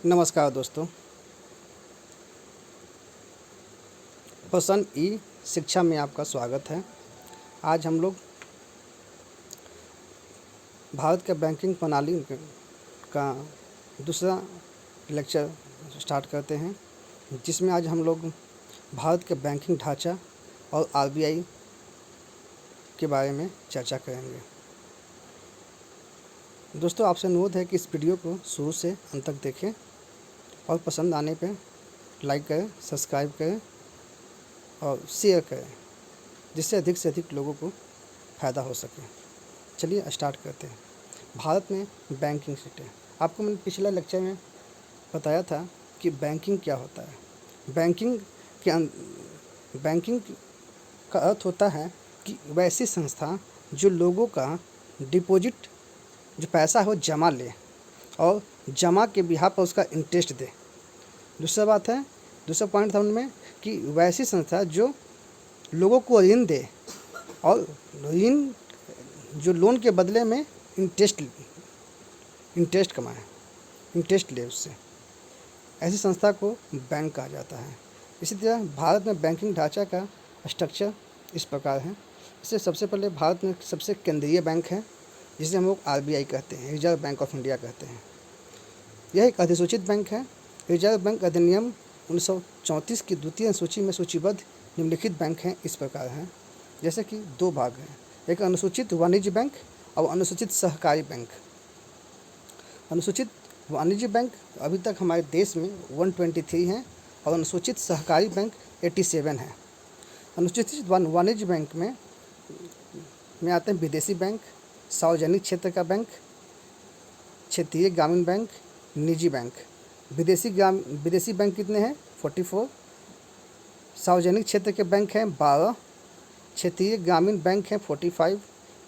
नमस्कार दोस्तों। प्रसन्न ई शिक्षा में आपका स्वागत है। आज हम लोग भारत के बैंकिंग प्रणाली का दूसरा लेक्चर स्टार्ट करते हैं, जिसमें आज हम लोग भारत के बैंकिंग ढांचा और आरबीआई के बारे में चर्चा करेंगे। दोस्तों, आपसे अनुरोध है कि इस वीडियो को शुरू से अंत तक देखें और पसंद आने पर लाइक करें, सब्सक्राइब करें और शेयर करें, जिससे अधिक से अधिक लोगों को फ़ायदा हो सके। चलिए स्टार्ट करते हैं। भारत में बैंकिंग सिस्टम, आपको मैंने पिछले लेक्चर में बताया था कि बैंकिंग क्या होता है। बैंकिंग का अर्थ होता है कि वैसी संस्था जो लोगों का डिपॉजिट, जो पैसा है वो जमा ले और जमा के बिहार पर उसका इंटरेस्ट दे। दूसरा पॉइंट था उनमें कि वैसी संस्था जो लोगों को ऋण दे और ऋण जो लोन के बदले में इंटरेस्ट कमाए, इंटरेस्ट ले उससे, ऐसी संस्था को बैंक कहा जाता है। इसी तरह भारत में बैंकिंग ढांचा का स्ट्रक्चर इस प्रकार है। इससे सबसे पहले भारत में सबसे केंद्रीय बैंक है, जिसे हम लोग आरबीआई कहते हैं, रिजर्व बैंक ऑफ इंडिया कहते हैं। यह एक अधिसूचित बैंक है। रिजर्व बैंक अधिनियम 1934 की द्वितीय अनुसूची में सूचीबद्ध निम्नलिखित बैंक हैं इस प्रकार हैं, जैसे कि दो भाग हैं, एक अनुसूचित वाणिज्य बैंक और अनुसूचित सहकारी बैंक। अनुसूचित वाणिज्य बैंक अभी तक हमारे देश में 123 हैं और अनुसूचित सहकारी बैंक 87 है। अनुसूचित वाणिज्य बैंक में आते हैं विदेशी बैंक, सार्वजनिक क्षेत्र का बैंक, क्षेत्रीय ग्रामीण बैंक, निजी बैंक। विदेशी बैंक कितने हैं? 44। सार्वजनिक क्षेत्र के बैंक हैं 12, क्षेत्रीय ग्रामीण बैंक हैं 45,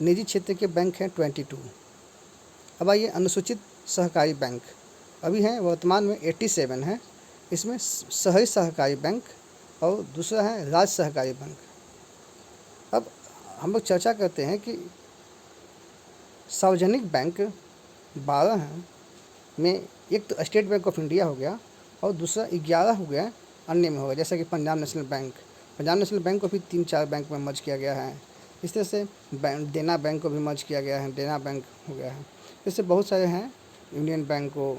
निजी क्षेत्र के बैंक हैं 22। अब आइए अनुसूचित सहकारी बैंक, अभी हैं वर्तमान में 87 है। इसमें शहरी सहकारी बैंक और दूसरा है राज्य सहकारी बैंक। अब हम लोग चर्चा करते हैं कि सार्वजनिक बैंक 12 हैं, में एक तो स्टेट बैंक ऑफ इंडिया हो गया और दूसरा 11 हो गया अन्य में होगा, जैसा कि पंजाब नेशनल बैंक को भी 3-4 बैंक में मर्ज किया गया है। इस तरह से देना बैंक को भी मर्ज किया गया है, देना बैंक हो गया है। इससे बहुत सारे हैं, यूनियन बैंक को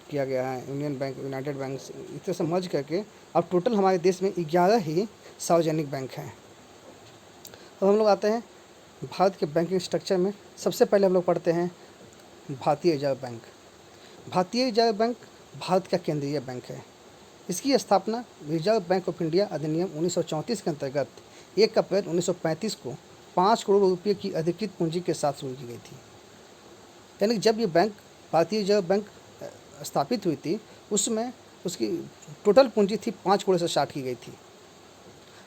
किया गया है, यूनियन बैंक, यूनाइटेड बैंक, इस तरह से मर्ज करके अब टोटल हमारे देश में 11 ही सार्वजनिक बैंक हैं। अब हम लोग आते हैं भारत के बैंकिंग स्ट्रक्चर में। सबसे पहले हम लोग पढ़ते हैं भारतीय रिजर्व बैंक। भारतीय रिजर्व बैंक भारत का केंद्रीय बैंक है। इसकी स्थापना रिजर्व बैंक ऑफ इंडिया अधिनियम 1934 के अंतर्गत 1 अप्रैल 1935 को 5 करोड़ रुपये की अधिकृत पूंजी के साथ शुरू की गई थी। यानी जब ये बैंक, भारतीय रिजर्व बैंक स्थापित हुई थी, उसमें उसकी टोटल पूंजी थी 5 करोड़ से स्टार्ट की गई थी।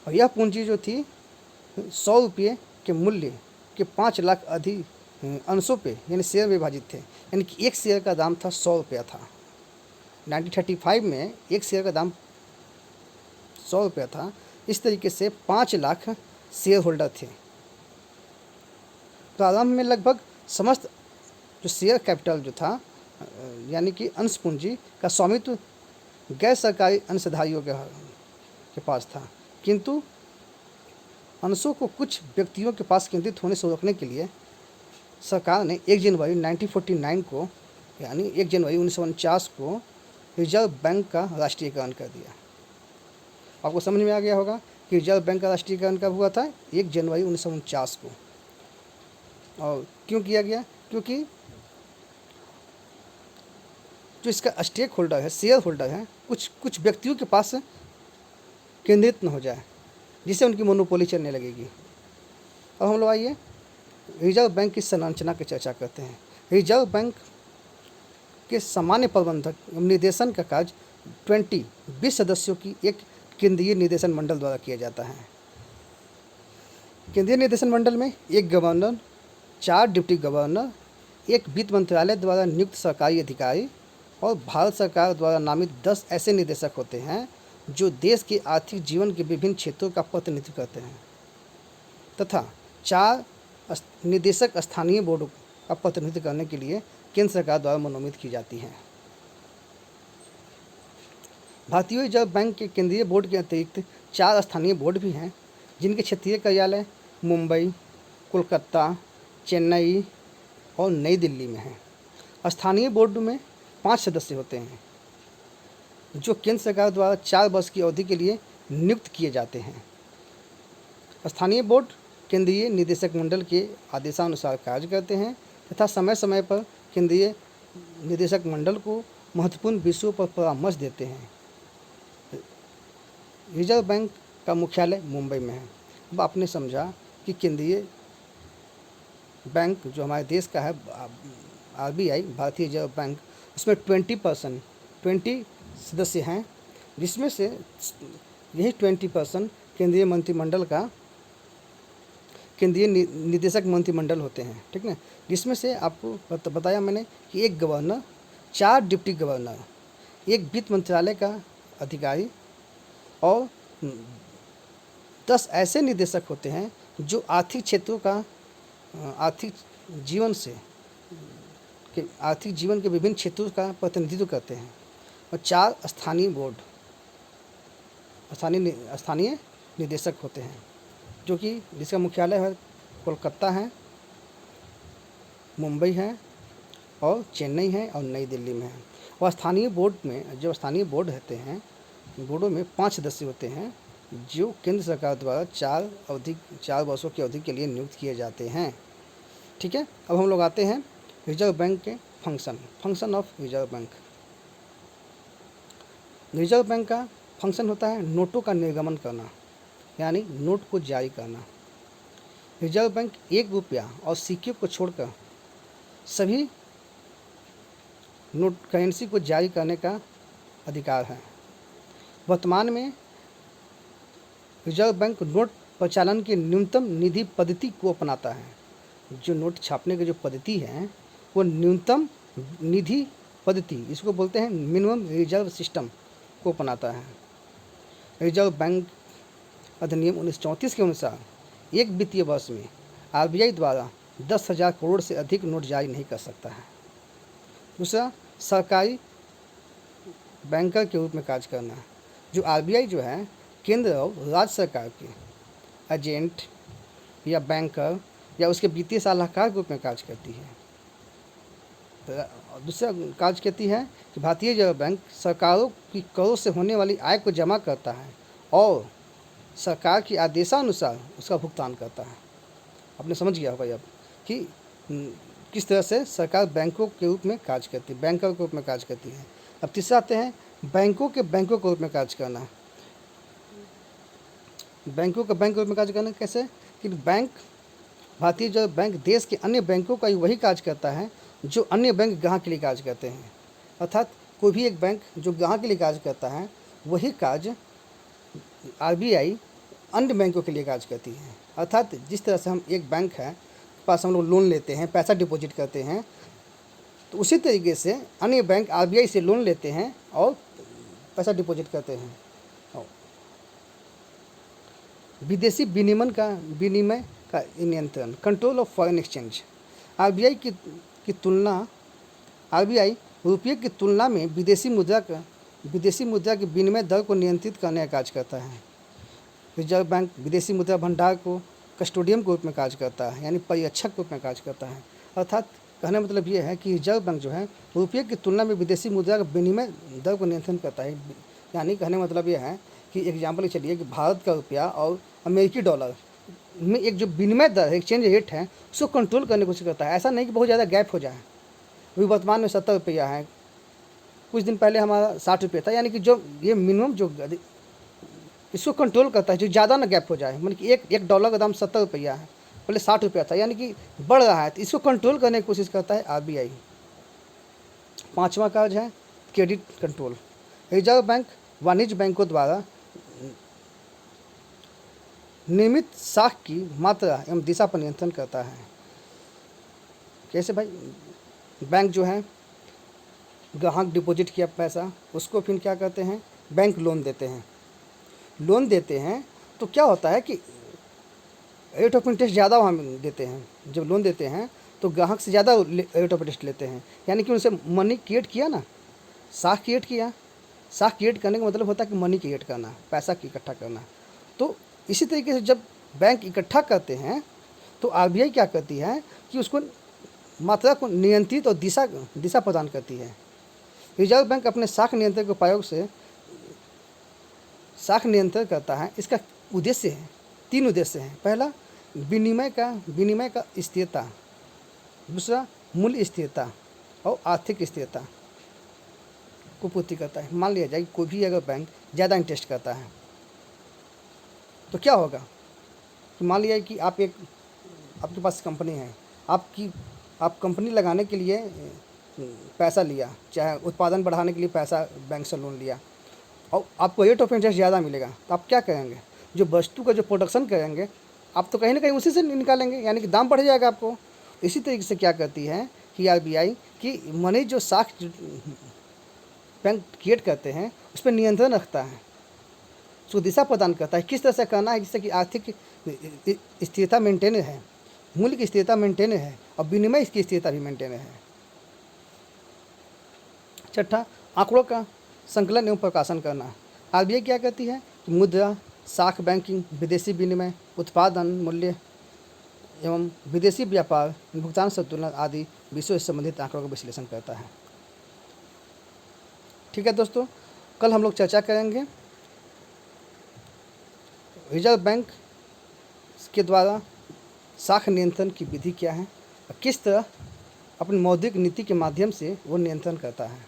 और यह पूंजी जो थी 100 रुपये के मूल्य के 5 लाख अधिक अंशों पे यानी शेयर विभाजित थे। यानी कि एक शेयर का दाम था 100 रुपया था। 1935 में एक शेयर का दाम 100 रुपया था। इस तरीके से 5 लाख शेयर होल्डर थे। प्रारंभ में लगभग समस्त जो शेयर कैपिटल जो था, यानी कि अंश पूंजी का स्वामित्व गैर सरकारी अंशधारियों के पास था, किंतु अंशों को कुछ व्यक्तियों के पास केंद्रित होने से रोकने के लिए सरकार ने 1 जनवरी 1949 को, यानी 1 जनवरी 1949 को रिजर्व बैंक का राष्ट्रीयकरण कर दिया। आपको समझ में आ गया होगा कि रिजर्व बैंक का राष्ट्रीयकरण कब हुआ था? 1 जनवरी 1949 को। और क्यों किया गया? क्योंकि जो इसका स्टेक होल्डर है, शेयर होल्डर है, कुछ व्यक्तियों के पास केंद्रित न हो जाए, जिससे उनकी मोनोपोली चलने लगेगी। अब हम लोग आइए रिजर्व बैंक की संरचना की चर्चा करते हैं। रिजर्व बैंक के सामान्य प्रबंधक निर्देशन का कार्य 20 सदस्यों की एक केंद्रीय निदेशन मंडल द्वारा किया जाता है। केंद्रीय निदेशन मंडल में एक गवर्नर, 4 डिप्टी गवर्नर, एक वित्त मंत्रालय द्वारा नियुक्त सरकारी अधिकारी और भारत सरकार द्वारा नामित 10 ऐसे निदेशक होते हैं जो देश के आर्थिक जीवन के विभिन्न क्षेत्रों का प्रतिनिधित्व करते हैं, तथा 4 निदेशक स्थानीय बोर्डों का प्रतिनिधित्व करने के लिए केंद्र सरकार द्वारा मनोनीत की जाती हैं। भारतीय रिजर्व बैंक के केंद्रीय बोर्ड के अतिरिक्त 4 स्थानीय बोर्ड भी हैं, जिनके क्षेत्रीय कार्यालय मुंबई, कोलकाता, चेन्नई और नई दिल्ली में हैं। स्थानीय बोर्ड में 5 सदस्य होते हैं, जो केंद्र सरकार द्वारा 4 वर्ष की अवधि के लिए नियुक्त किए जाते हैं। स्थानीय बोर्ड केंद्रीय निदेशक मंडल के आदेशानुसार कार्य करते हैं तथा समय समय पर केंद्रीय निदेशक मंडल को महत्वपूर्ण विषयों पर परामर्श देते हैं। रिजर्व बैंक का मुख्यालय मुंबई में है। अब आपने समझा कि केंद्रीय बैंक जो हमारे देश का है, आरबीआई, भारतीय रिजर्व बैंक, उसमें 20 सदस्य हैं, जिसमें से यही 20% केंद्रीय मंत्रिमंडल का केंद्रीय निदेशक मंत्रिमंडल होते हैं, ठीक ना। जिसमें से आपको बताया मैंने कि एक गवर्नर, 4 डिप्टी गवर्नर, एक वित्त मंत्रालय का अधिकारी और 10 ऐसे निदेशक होते हैं जो आर्थिक क्षेत्रों का आर्थिक जीवन के विभिन्न क्षेत्रों का प्रतिनिधित्व करते हैं। और 4 स्थानीय निदेशक होते हैं, जो कि जिसका मुख्यालय है कोलकाता है, मुंबई है और चेन्नई है और नई दिल्ली में है। और स्थानीय बोर्ड में जो स्थानीय बोर्ड रहते हैं, बोर्डों में 5 सदस्य होते हैं, जो केंद्र सरकार द्वारा 4 वर्षों की अवधि के लिए नियुक्त किए जाते हैं, ठीक है। अब हम लोग आते हैं रिजर्व बैंक के function of reserve bank. Reserve bank का फंक्शन होता है नोटों का निर्गमन करना, यानी नोट को जारी करना। रिजर्व बैंक 1 रुपया और सिक्के को छोड़कर सभी नोट करेंसी को जारी करने का अधिकार है। वर्तमान में रिजर्व बैंक नोट प्रचालन की न्यूनतम निधि पद्धति को अपनाता है। जो नोट छापने की जो पद्धति है, वो न्यूनतम निधि पद्धति, इसको बोलते हैं मिनिमम रिजर्व सिस्टम, को अपनाता है। रिजर्व बैंक अधिनियम 1934 के अनुसार एक वित्तीय वर्ष में आरबीआई द्वारा 10,000 करोड़ से अधिक नोट जारी नहीं कर सकता है। दूसरा, सरकारी बैंकर के रूप में कार्य करना। जो आरबीआई जो है, केंद्र और राज्य सरकार के एजेंट या बैंकर या उसके वित्तीय सलाहकार के रूप में कार्य करती है। दूसरा कार्य करती है कि भारतीय रिजर्व बैंक सरकारों की करों से होने वाली आय को जमा करता है और सरकार की आदेशानुसार उसका भुगतान करता है। आपने समझ गया होगा अब कि किस तरह से सरकार बैंकों के रूप में कार्य करती है, बैंकर के रूप में कार्य करती है। अब तीसरा आते हैं बैंकों के रूप में कार्य करना। बैंकों के रूप में कार्य करना कैसे कि भारतीय रिजर्व बैंक देश के अन्य बैंकों का वही कार्य करता है जो अन्य बैंक ग्राहक के लिए कार्य करते हैं। अर्थात कोई भी एक बैंक जो ग्राहक के लिए कार्य करता है, वही कार्य आरबीआई अन्य बैंकों के लिए कार्य करती है। अर्थात जिस तरह से हम एक बैंक है पास हम लोग लोन लेते हैं, पैसा डिपॉजिट करते हैं, तो उसी तरीके से अन्य बैंक आरबीआई से लोन लेते हैं और पैसा डिपॉजिट करते हैं। विदेशी विनिमय का नियंत्रण, control of foreign exchange. RBI रुपये की तुलना में विदेशी मुद्रा की विनिमय दर को नियंत्रित करने का कार्य करता है। रिजर्व बैंक विदेशी मुद्रा भंडार को कस्टोडियन के रूप में कार्य करता है, यानी परिरक्षक के रूप में कार्य करता है। अर्थात कहने का मतलब ये है कि रिजर्व बैंक जो है रुपये की तुलना में विदेशी मुद्रा का विनिमय दर को नियंत्रण करता है। यानी कहने का मतलब ये है कि एग्जाम्पल चलिए कि भारत का रुपया और अमेरिकी डॉलर में एक जो विनिमय दर है, एक्सचेंज रेट है, उसको कंट्रोल करने की कोशिश करता है। ऐसा नहीं कि बहुत ज़्यादा गैप हो जाए। अभी वर्तमान में 70 रुपया है, कुछ दिन पहले हमारा 60 रुपये था। यानी कि जो ये मिनिमम जो इसको कंट्रोल करता है, जो ज़्यादा ना गैप हो जाए। मतलब कि एक डॉलर का दाम 70 रुपया है, पहले 60 रुपया था, यानी कि बढ़ रहा है, तो इसको कंट्रोल करने की कोशिश करता है आरबीआई। 5वां कार्य है क्रेडिट कंट्रोल। रिजर्व बैंक वाणिज्य बैंकों द्वारा नियमित साख की मात्रा एवं दिशा पर नियंत्रण करता है। कैसे भाई? बैंक जो है ग्राहक डिपॉजिट किया पैसा, उसको फिर क्या करते हैं, बैंक लोन देते हैं। तो क्या होता है कि रेट ऑफ इंटरेस्ट ज़्यादा वहाँ देते हैं। जब लोन देते हैं तो ग्राहक से ज़्यादा रेट ऑफ इंटरेस्ट लेते हैं। यानी कि उनसे मनी क्रिएट किया ना, साख क्रिएट किया, साख क्रिएट करने का मतलब होता है कि मनी क्रिएट करना, पैसा इकट्ठा करना। तो इसी तरीके से जब बैंक इकट्ठा करते हैं तो आरबीआई क्या करती है कि उसको मात्रा को नियंत्रित और दिशा दिशा प्रदान करती है। रिजर्व बैंक अपने साख नियंत्रण के उपायों से साख नियंत्रण करता है। इसका उद्देश्य है, 3 उद्देश्य हैं। पहला, विनिमय का स्थिरता, दूसरा मूल्य स्थिरता और आर्थिक स्थिरता को पूर्ति करता है। मान लिया जाए कि कोई भी अगर बैंक ज़्यादा इंटरेस्ट करता है तो क्या होगा कि मान लिया कि आपके पास कंपनी है, आप कंपनी लगाने के लिए पैसा लिया, चाहे उत्पादन बढ़ाने के लिए पैसा बैंक से लोन लिया, और आपको रेट ऑफ इंटरेस्ट ज़्यादा मिलेगा, तो आप क्या करेंगे? जो वस्तु का जो प्रोडक्शन करेंगे आप तो कहीं ना कहीं उसी से निकालेंगे, यानी कि दाम बढ़ जाएगा आपको। इसी तरीके से क्या करती है कि आरबीआई की मनी जो साख बैंक क्रिएट करते हैं उस पर नियंत्रण रखता है, उसको दिशा प्रदान करता है किस तरह से करना है जिससे कि आर्थिक स्थिरता मेंटेन है, मूल्य की स्थिरता मेंटेन है और विनिमय की स्थिरता भी मेंटेन है। छठा, आंकड़ों का संकलन एवं प्रकाशन करना। आरबीआई क्या करती है कि मुद्रा, साख बैंकिंग, विदेशी विनिमय, उत्पादन मूल्य एवं विदेशी व्यापार, भुगतान संतुलन आदि विषयों से संबंधित आंकड़ों का विश्लेषण करता है। ठीक है दोस्तों, कल हम लोग चर्चा करेंगे रिजर्व बैंक के द्वारा साख नियंत्रण की विधि क्या है और किस तरह अपनी मौद्रिक नीति के माध्यम से वो नियंत्रण करता है।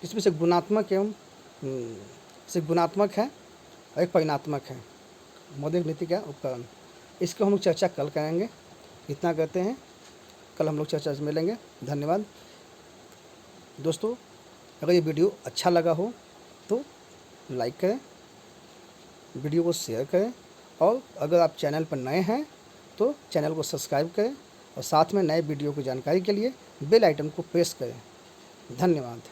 इसमें से गुणात्मक है और एक परिणात्मक है मौद्रिक नीति का उपकरण। इसको हम लोग चर्चा कल करेंगे। इतना करते हैं, कल हम लोग चर्चा से मिलेंगे। धन्यवाद दोस्तों। अगर ये वीडियो अच्छा लगा हो तो लाइक करें, वीडियो को शेयर करें, और अगर आप चैनल पर नए हैं तो चैनल को सब्सक्राइब करें और साथ में नए वीडियो की जानकारी के लिए बेल आइकन को प्रेस करें। धन्यवाद।